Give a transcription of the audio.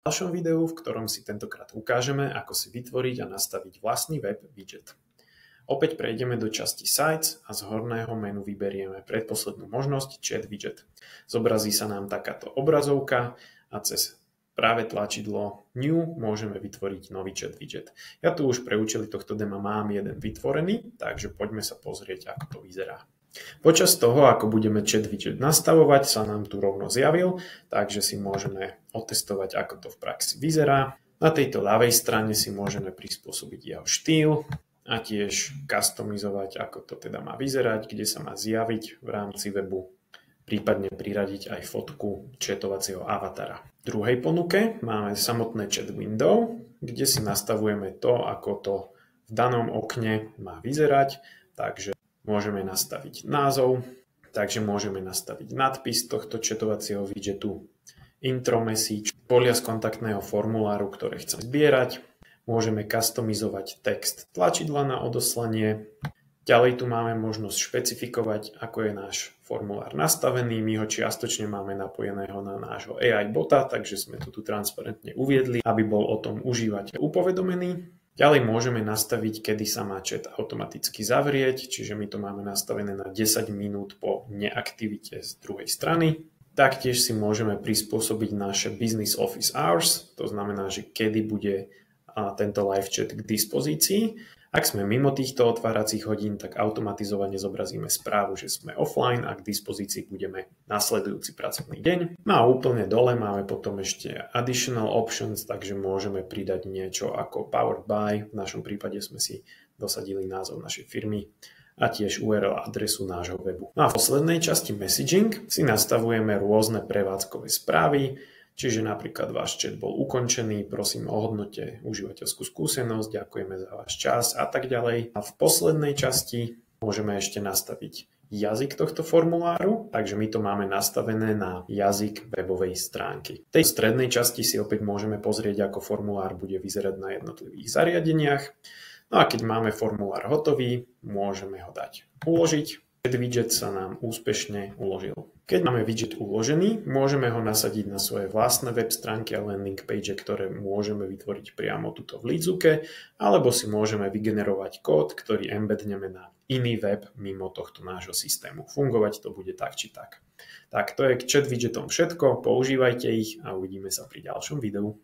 V ďalšom videu, v ktorom si tentokrát ukážeme, ako si vytvoriť a nastaviť vlastný web widget. Opäť prejdeme do časti Sites a z horného menu vyberieme predposlednú možnosť Chat widget. Zobrazí sa nám takáto obrazovka a cez práve tlačidlo New môžeme vytvoriť nový Chat widget. Ja tu už pre účely tohto dema mám jeden vytvorený, takže poďme sa pozrieť, ako to vyzerá. Počas toho, ako budeme Chat widget nastavovať, sa nám tu rovno zjavil, takže si môžeme otestovať, ako to v praxi vyzerá. Na tejto ľavej strane si môžeme prispôsobiť jeho štýl a tiež customizovať, ako to teda má vyzerať, kde sa má zjaviť v rámci webu, prípadne priradiť aj fotku chatovacieho avatara. V druhej ponuke máme samotné chat window, kde si nastavujeme to, ako to v danom okne má vyzerať, takže môžeme nastaviť názov, takže môžeme nastaviť nadpis tohto chatovacieho widgetu, intro message, polia z kontaktného formuláru, ktoré chcem zbierať, môžeme customizovať text tlačidla na odoslanie. Ďalej tu máme možnosť špecifikovať, ako je náš formulár nastavený. My ho čiastočne máme napojeného na nášho AI bota, takže sme to tu transparentne uviedli, aby bol o tom užívateľ upovedomený. Ďalej môžeme nastaviť, kedy sa má chat automaticky zavrieť, čiže my to máme nastavené na 10 minút po neaktivite z druhej strany. Taktiež si môžeme prispôsobiť naše Business Office Hours, to znamená, že kedy bude tento live chat k dispozícii. Ak sme mimo týchto otváracích hodín, tak automatizovane zobrazíme správu, že sme offline a k dispozícii budeme nasledujúci pracovný deň. No a úplne dole máme potom ešte additional options, takže môžeme pridať niečo ako powered by. V našom prípade sme si dosadili názov našej firmy a tiež URL adresu nášho webu. No a v poslednej časti messaging si nastavujeme rôzne prevádzkové správy. Čiže napríklad váš chat bol ukončený, prosím ohodnoťte užívateľskú skúsenosť, ďakujeme za váš čas a tak ďalej. A v poslednej časti môžeme ešte nastaviť jazyk tohto formuláru, takže my to máme nastavené na jazyk webovej stránky. V tej strednej časti si opäť môžeme pozrieť, ako formulár bude vyzerať na jednotlivých zariadeniach. No a keď máme formulár hotový, môžeme ho dať uložiť. Chat widget sa nám úspešne uložil. Keď máme widget uložený, môžeme ho nasadiť na svoje vlastné web stránky a landing page, ktoré môžeme vytvoriť priamo tuto v Lidzuke, alebo si môžeme vygenerovať kód, ktorý embedneme na iný web mimo tohto nášho systému. Fungovať to bude tak či tak. Tak to je k chat widgetom všetko, používajte ich a uvidíme sa pri ďalšom videu.